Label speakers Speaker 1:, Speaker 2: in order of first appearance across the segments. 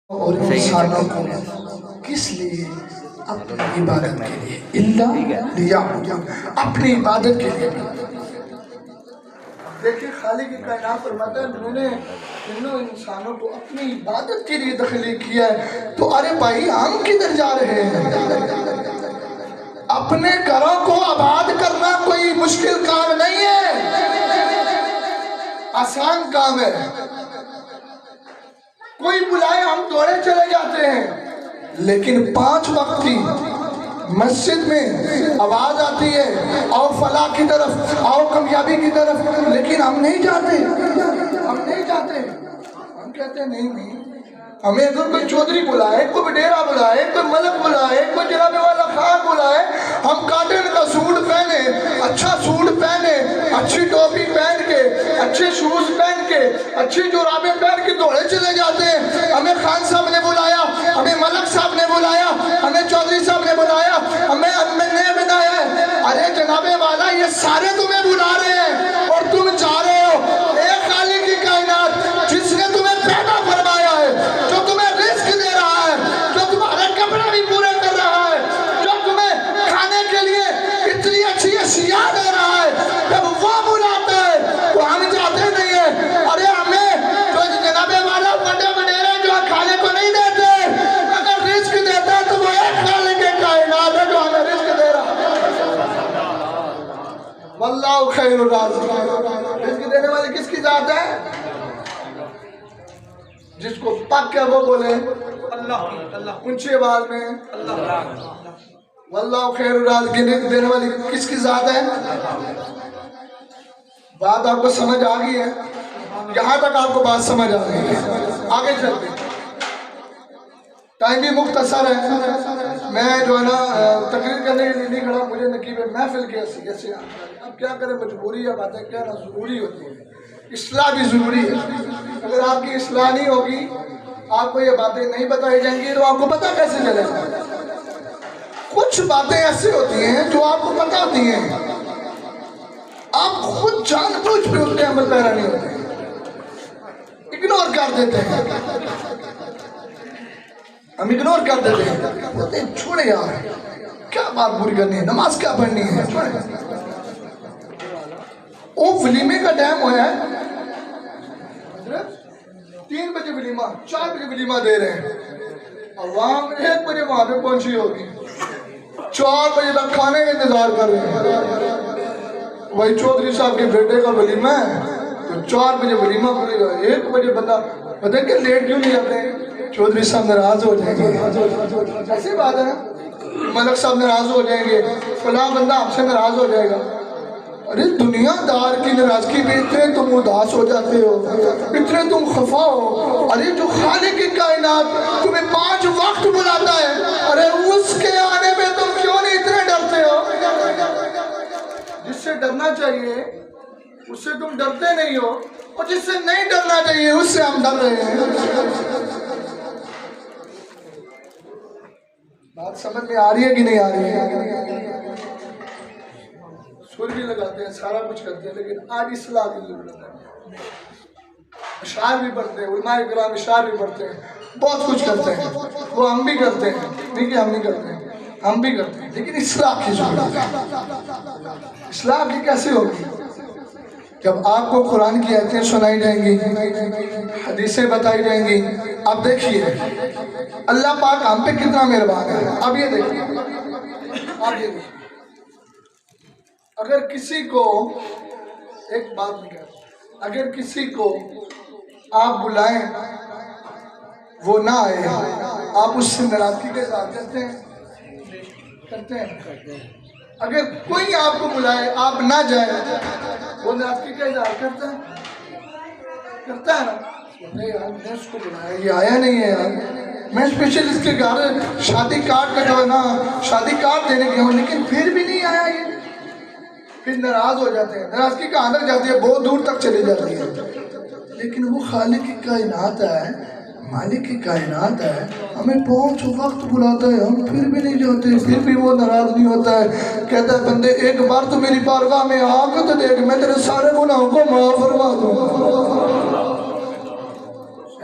Speaker 1: اور انسانوں کو کس لیے؟ اپنی عبادت کے لیے، اللہ لیعبدون، اپنی عبادت کے لیے۔ دیکھیں خالق کائنات فرماتا ہے میں نے جنوں انسانوں کو اپنی عبادت کے لیے تخلیق کیا ہے، تو ارے بھائی ہم کدھر جا رہے ہیں؟ اپنے گھروں کو آباد کرنا کوئی مشکل کام نہیں ہے، آسان کام ہے۔ کوئی بلائے ہم دوڑے چلے جاتے ہیں، لیکن 5 وقت کی مسجد میں آواز آتی ہے آؤ فلاح کی طرف، آؤ کامیابی کی طرف، لیکن ہم نہیں جاتے، ہم کہتے ہیں نہیں ہمیں اگر کوئی چودھری بلائے، کوئی ڈیرا بلائے، کوئی ملک بلائے، کوئی جناب والا خان بلائے، ہم کاٹن کا سوٹ پہنے، اچھا سوٹ پہنے، اچھی ٹوپی پہن کے، اچھے شوز پہن کے، اچھی جرابیں پہن کے دوڑے چلے جاتے ہیں۔ ہمیں خان صاحب نے بلایا، ہمیں ملک صاحب نے بلایا، ہمیں چودھری صاحب نے بلایا، ہمیں امن نے بلایا ہے۔ ارے جناب والا یہ سارے تمہیں بلا رہے ہیں اور تم جا رہے ہو۔ اے خالق کی کائنات جس نے تمہیں پیدا فرمایا ہے، جو تمہیں رزق دے رہا ہے، جو تمہارے کپڑے بھی پورے کر رہا ہے، جو تمہیں کھانے کے لیے اتنی اچھی اشیاء دے رہا ہے، جب وہ بلاتا ہے تو ہم جاتے نہیں ہیں۔ ارے ہمیں جو جناب والا بڑے وڈیرے جو کھانے کو نہیں دیتے، اگر رزق دیتا ہے تو وہ ایک خالق کائنات ہے جو ہمیں رزق دے رہا ہے۔ واللہ خیر الرازقین، رزق دینے والی کس کی ذات ہے؟ جس کو پک ہے وہ بولے اللہ، اونچی آواز میں اللہ۔ واللہ خیر الرازقین، رزق دینے والی کس کی ذات ہے؟ بات آپ کو سمجھ آ گئی ہے؟ یہاں تک آپ کو بات سمجھ آ گئی ہے؟ آگے چلتے ہیں، ٹائم بھی مختصر ہے، میں جو ہے نا تقریر کرنے کے لیے نہیں کھڑا، مجھے نقیب محفل کے حیثیت سے اب کیا کریں، مجبوری ہے، باتیں کہنا ضروری ہوتی ہے، اصلاح بھی ضروری ہے۔ اگر آپ کی اصلاح نہیں ہوگی، آپ کو یہ باتیں نہیں بتائی جائیں گی، تو آپ کو پتہ کیسے چلے گا؟ کچھ باتیں ایسی ہوتی ہیں جو آپ کو پتہ ہوتی ہیں، آپ خود جان بوجھ پہ اس کے عمل پیرا نہیں ہوتے، اگنور کر دیتے ہیں، ہم اگنور کر دیتے ہیں، بولتے ہیں چھوڑے یار کیا بات پوری کرنی ہے، نماز کیا پڑھنی ہے، چھوڑے۔ وہ ولیمے کا ٹائم ہوا ہے، 3 بجے ولیمہ، 4 بجے ولیمہ دے رہے ہیں، عوام 1 بجے وہاں پہ پہنچی ہوگی، 4 بجے تک کھانے کا انتظار کر رہے ہیں۔ وہی چودھری صاحب کے بیٹے کا ولیمہ ہے تو 4 بجے ولیمہ کھلے گا، 1 بجے بندہ پتہ کہ لیٹ کیوں نہیں جاتے؟ چودھری صاحب ناراض ہو جائیں گے، ایسی بات ہے نا، ملک صاحب ناراض ہو جائیں گے، فلاں بندہ آپ سے ناراض ہو جائے گا۔ ارے دنیا دار کی ناراضگی پہ اتنے تم اداس ہو جاتے ہو، اتنے تم خفا ہو۔ ارے جو خالق کی کائنات تمہیں 5 وقت بلاتا ہے، ارے اس کے آنے میں تم کیوں نہیں اتنے ڈرتے ہو؟ جس سے ڈرنا چاہیے اس سے تم ڈرتے نہیں ہو، اور جس سے نہیں ڈرنا چاہیے اس سے ہم ڈر رہے ہیں۔ بات سمجھ میں آ رہی ہے کہ نہیں آ رہی ہے؟ سر بھی لگاتے ہیں، سارا کچھ کرتے ہیں، لیکن آج اصلاح کی ضرورت ہے۔ اشعار بھی پڑھتے ہیں، علماء کرام اشعار بھی پڑھتے ہیں، بہت کچھ کرتے ہیں، وہ ہم بھی کرتے ہیں، نہیں کہ ہم نہیں کرتے ہیں، ہم بھی کرتے ہیں، لیکن اصلاح کی ضرورت ہے۔ اصلاح کی کیسے ہوگی؟ جب آپ کو قرآن کی آیتیں سنائی جائیں گی، حدیثیں بتائی جائیں گی، اب دیکھیے اللہ پاک ہم پہ کتنا مہربان ہے۔ اب یہ دیکھیے، اب یہ دیکھیے، اگر کسی کو ایک بات نہیں کہتا، اگر کسی کو آپ بلائیں وہ نہ آئے، آپ اس سے ناراضگی کا اظہار کرتے ہیں؟ اگر کوئی آپ کو بلائے آپ نہ جائیں، وہ ناراضگی کا اظہار کرتا ہے نا؟ نہیں یار میں اس کو بلایا، یہ آیا نہیں ہے یار، میں اسپیشل اس کے گھر شادی کارڈ کا جو ہے نا شادی کارڈ دینے گیا ہوں، لیکن پھر بھی نہیں آیا یہ، پھر ناراض ہو جاتے ہیں، ناراضگی کہاں تک جاتی ہے؟ بہت دور تک چلی جاتی ہے۔ لیکن وہ خالق کی کائنات ہے، مالک کی کائنات ہے، ہمیں 5 وقت بلاتا ہے، ہم پھر بھی نہیں جاتے، پھر بھی وہ ناراض نہیں ہوتا ہے، کہتا ہے بندے ایک بار تو میری بارگاہ میں آ کے تو دیکھ، میں تیرے سارے گناہوں کو معاف فرما دوں گا،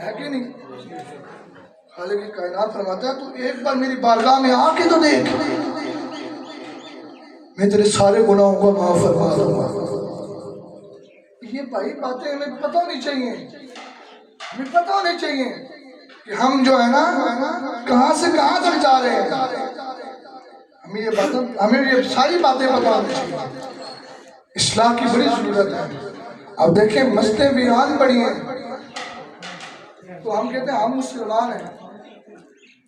Speaker 1: ہے کہ نہیں؟ خالق کائنات فرماتا ہے تو ایک بار میری بارگاہ میں آ کے تو دیکھ، میں تیرے سارے گناہوں کو معاف فرما دوں گا۔ یہ بھائی باتیں ہمیں پتہ ہونی چاہیے، ہمیں پتہ ہونی چاہیے کہ ہم جو ہے نا کہاں سے کہاں تک جا رہے ہیں۔ ہمیں یہ ساری باتیں پتہ ہونی چاہیے۔ اصلاح کی بڑی ضرورت ہے۔ اب دیکھیں مسجدیں ویران پڑی ہیں تو ہم کہتے ہیں ہم مسلمان ہیں،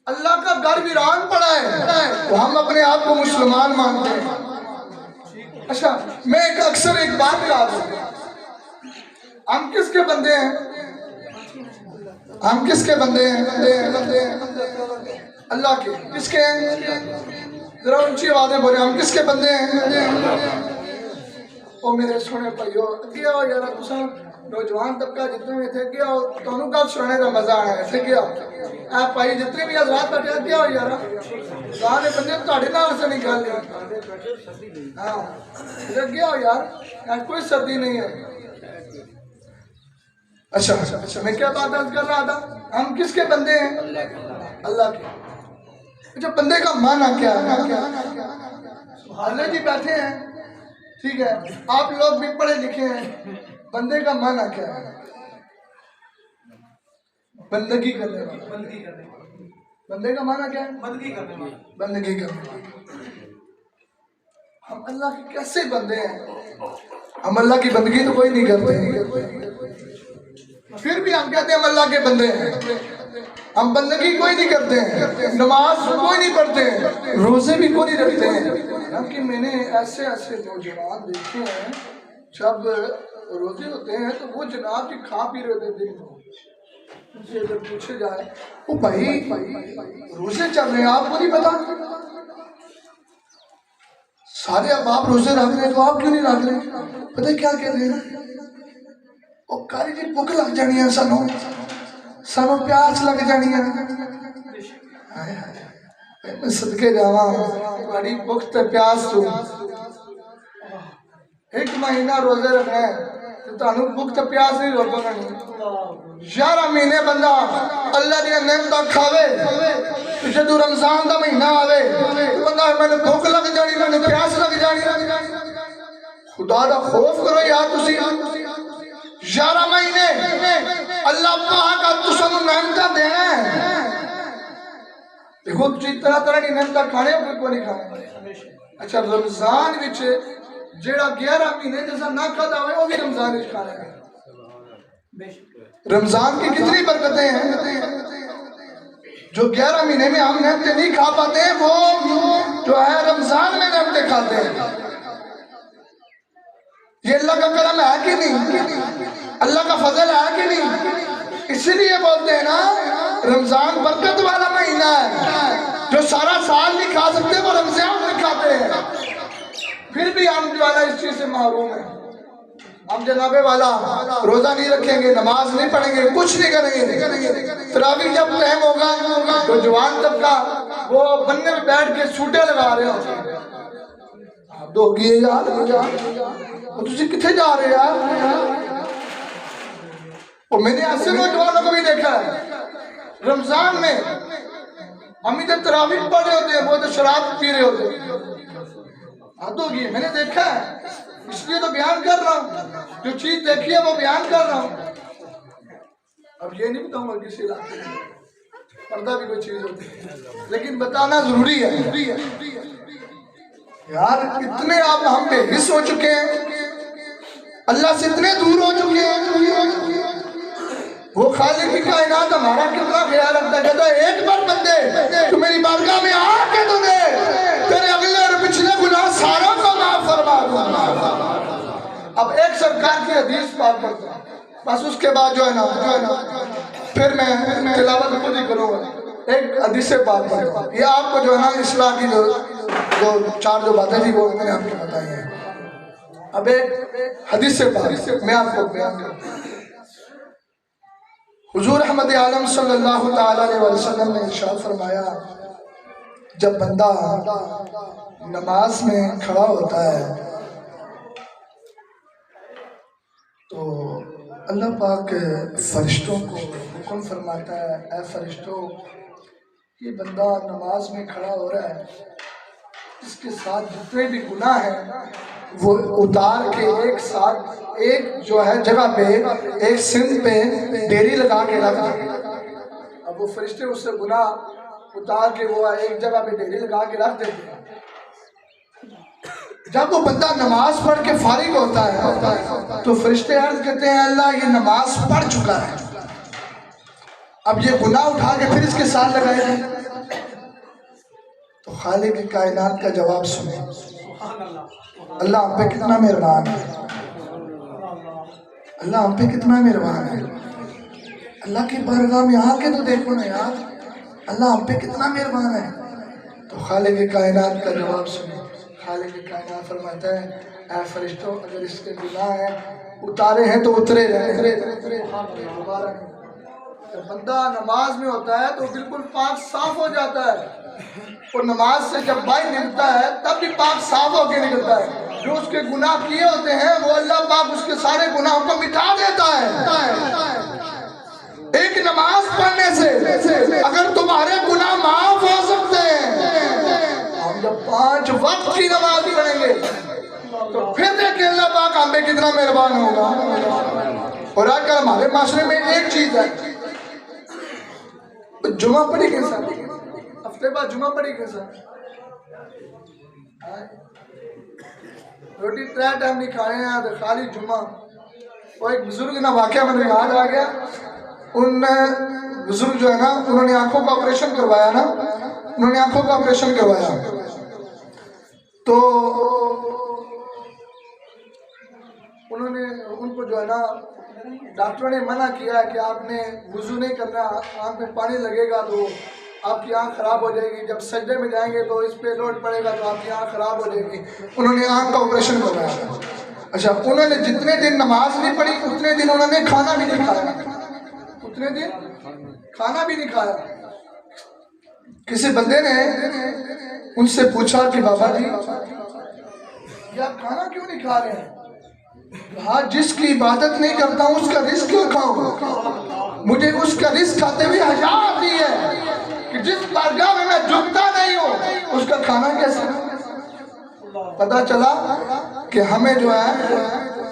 Speaker 1: اللہ کا گھر ویران پڑا ہے تو ہم اپنے آپ کو مسلمان مانتے ہیں۔ اچھا میں اکثر ایک بات کہا دوں، ہم کس کے بندے ہیں؟ ہم کس کے بندے ہیں؟ اللہ کے۔ کس کے ہیں؟ ذرا اونچی آوازیں بولے، ہم کس کے بندے ہیں؟ او میرے سونے بھائیو اگے آؤ یار، تساں نوجوان طبقہ جتنے بھی تھے اگے آؤ، تانوں گل سننے کا مزہ آنا ہے، اگے آؤ۔ اے بھائی جتنے بھی حضرات بیٹھے اگے آؤ یار، خدا دے بندے تہاڈے نال سے نہیں گل نہیں۔ ہاں اگے آؤ یار، کوئی سردی نہیں ہے۔ اچھا میں کیا بات عرض کر رہا تھا، ہم کس کے بندے ہیں؟ اللہ کے۔ اچھا بندے کا معنی کیا ہے؟ اللہ جی بیٹھے ہیں، ٹھیک ہے، آپ لوگ بھی پڑھے لکھے ہیں، بندے کا معنی کیا ہے؟ بندگی کرنے والا۔ بندے کا معنی کیا ہے؟ بندگی کرنے والا۔ ہم اللہ کے کیسے بندے ہیں؟ ہم اللہ کی بندگی تو کوئی نہیں کرتے، پھر بھی ہم کہتے ہیں ہم اللہ کے بندے ہیں۔ ہم بندگی کوئی نہیں کرتے ہیں، نماز کوئی نہیں پڑھتے ہیں، روزے بھی کوئی نہیں رکھتے ہیں۔ کہ میں نے ایسے نوجوان دیکھے ہیں جب روزے ہوتے ہیں تو وہ جناب کی کھا پی رہے ہوتے ہیں، ان سے اگر پوچھے جائے وہ بھائی روزے چل رہے ہیں آپ کو نہیں پتا؟ سارے احباب روزے رکھ رہے ہیں تو آپ کیوں نہیں رکھ رہے؟ پتہ کیا کہہ رہے ہیں؟ وہ کاری جی بھوک لگ جانی ہے، سانوں پیاس لگ جانی ہے۔ میں صدقے جاواں بڑی بھوک تے پیاس تو ایک مہینہ روزے رکھنا ہے تو تانوں بھوک تے پیاس نہیں روکنا نہیں۔ 11 مہینے بندہ اللہ دی نعمتاں کھاوے تو جدوں رمضان دا مہینہ آوے بندہ مینوں بھوک لگ جانی، مینوں پیاس لگ جانی۔ خدا دا خوف کرو یار، تسی 11 مہینے اللہ پاک تساں نوں نعمتاں دینا ہے۔ دیکھو تسی طرح طرح دی نعمتاں کھانے ہو کوئی نہیں کھانے۔ اچھا رمضان وچ جیڑا 11 مہینے جیسا نہ کھاتا ہوئے وہ بھی رمضان وچ کھانا ہے۔ رمضان کی کتنی برکتیں ہیں جو 11 مہینے میں ہم نعمتیں نہیں کھا پاتے ہیں، وہ جو ہے رمضان میں نعمتیں کھاتے ہیں۔ یہ اللہ کا کرم ہے کہ نہیں؟ اللہ کا فضل ہے کہ نہیں؟ اسی لیے بولتے ہیں نا رمضان برکت والا مہینہ ہے، جو سارا سال نہیں کھا سکتے وہ رمضان میں کھاتے ہیں۔ پھر بھی ہم جو ہے اس چیز سے محروم ہیں۔ ہم جناب والا روزہ نہیں رکھیں گے، نماز نہیں پڑھیں گے، کچھ نہیں کریں گے۔ تراویح جب ٹائم ہوگا تو جوان طبقہ وہ بننے میں بیٹھ کے سوٹے لگا رہے ہیں، آپ دو گئے یار تجھے کتنے جا رہے یار؟ اور میں نے ایسے نوجوانوں کو بھی دیکھا ہے رمضان میں ہم جب تراویح پڑھ رہے ہوتے ہیں وہ تو شراب پی رہے ہوتے ہیں، حد ہوگی، میں نے دیکھا ہے، اس لیے تو بیان کر رہا ہوں، جو چیز دیکھی ہے وہ بیان کر رہا ہوں۔ اب یہ نہیں بتاؤں گا کسی علاقے میں پردہ بھی کوئی چیز ہوتی ہے، لیکن بتانا ضروری ہے۔ یار اتنے آپ ہم بے حس ہو چکے ہیں، اللہ سے اتنے دور ہو چکے ہیں۔ وہ خالق کی کائنات ہمارا کتنا خیال رکھتا ہے، کہتا ہے ایک بار بندے تو میری بارگاہ میں آ کے تو دے، تیرے اگلے اور پچھلے گناہ ساروں کو معاف فرما دوں گا۔ اب ایک سرکار کی حدیث پاک پڑھتا ہوں، بس اس کے بعد جو ہے نا پھر میں تلاوت خود ہی کروں گا۔ ایک حدیث پاک پڑھتا ہوں، یہ آپ کو جو ہے نا اصلاح کی جو چار جو باتیں تھی وہ میں نے آپ کو بتائی ہیں۔ اب ایک حدیث پاک میں آپ کو بیان کرتا ہوں۔ حضور احمد عالم صلی اللہ تعالی علیہ وسلم نے ارشاد فرمایا، جب بندہ نماز میں کھڑا ہوتا ہے تو اللہ پاک فرشتوں کو سن فرماتا ہے اے فرشتوں یہ بندہ نماز میں کھڑا ہو رہا ہے، اس کے ساتھ جتنے بھی گناہ ہیں وہ اتار کے ایک ساتھ ایک جو ہے جگہ پہ ایک سندھ پہ ڈیری لگا کے رکھ دے۔ اب وہ فرشتے اس سے گناہ اتار کے وہ ایک جگہ پہ ڈیری لگا کے رکھ دیتے ہیں۔ جب وہ بندہ نماز پڑھ کے فارغ ہوتا ہے تو فرشتے عرض کرتے ہیں اللہ یہ نماز پڑھ چکا ہے، اب یہ گناہ اٹھا کے پھر اس کے ساتھ لگائے جائیں۔ تو خالق کائنات کا جواب سنیں، اللہ ہم پہ کتنا مہربان ہے، اللہ ہم پہ کتنا مہربان ہے۔ اللہ کی بارگاہ میں آ کے تو دیکھو نا یار، اللہ ہم پہ کتنا مہربان ہے۔ تو خالق کائنات کا جواب سنیں، خالق کائنات فرماتا ہے اے فرشتوں اگر اس کے گناہ ہیں اتارے ہیں تو اترے رہے، دوبارہ نہیں۔ جب بندہ نماز میں ہوتا ہے تو بالکل پاک صاف ہو جاتا ہے، اور نماز سے جب باہر نکلتا ہے تب بھی پاک صاف ہو کے نکلتا ہے۔ جو اس کے گناہ کیے ہوتے ہیں وہ اللہ پاک اس کے سارے گناہوں کو مٹا دیتا ہے۔ ایک نماز پڑھنے سے اگر تمہارے گناہ معاف ہو سکتے ہیں، ہم جب 5 وقت کی نماز پڑھیں گے تو پھر دیکھیں اللہ پاک ہم پہ کتنا مہربان ہوگا۔ اور آج کل ہمارے معاشرے میں ایک چیز ہے، جمعہ پڑھی کیسا، ہفتے بعد جمعہ پڑھی کیسا، روٹی 3 ٹائم نہیں کھائے ہیں تو خالی جمعہ۔ وہ ایک بزرگ نا واقعہ میں یاد آ گیا، ان بزرگ جو ہے نا انہوں نے آنکھوں کا آپریشن کروایا نا، انہوں نے آنکھوں کا آپریشن کروایا تو انہوں نے ان کو جو ہے نا ڈاکٹروں نے منع کیا کہ آپ نے وضو نہیں کرنا، آنکھ میں پانی لگے گا تو آپ کی آنکھ خراب ہو جائے گی، جب سجدے میں جائیں گے تو اس پہ لوڈ پڑے گا تو آپ کی آنکھ خراب ہو جائے گی۔ انہوں نے آنکھ کا آپریشن کروایا۔ اچھا انہوں نے جتنے دن نماز نہیں پڑھی اتنے دن انہوں نے کھانا بھی نہیں کھایا، اتنے دن کھانا بھی نہیں کھایا۔ کسی بندے نے ان سے پوچھا کہ بابا جی یہ آپ کھانا کیوں نہیں کھا رہے ہیں؟ ہاں جس کی عبادت نہیں کرتا ہوں اس کا رزق کیوں کھاؤں؟ مجھے اس کا رزق کھاتے ہوئے حیا آتی ہے کہ جس بارگاہ میں جھکتا نہیں ہوں اس کا کھانا کیسے؟ پتا چلا کہ ہمیں جو ہے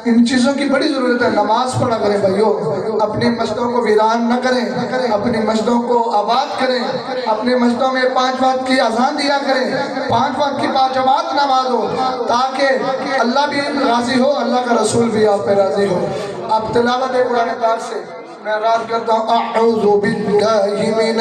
Speaker 1: ان چیزوں کی بڑی ضرورت ہے۔ نماز پڑھا کریں بھائیو، اپنی مسجدوں کو ویران نہ کریں، اپنی مسجدوں کو آباد کریں، اپنی مسجدوں میں 5 وقت کی اذان دیا کریں، 5 وقت کی باجماعت نماز ہو تاکہ اللہ بھی راضی ہو، اللہ کا رسول بھی آپ پہ راضی ہو۔ اب تلاوت قرآن پاک سے میں راز کرتا ہوں اعوذ باللہ من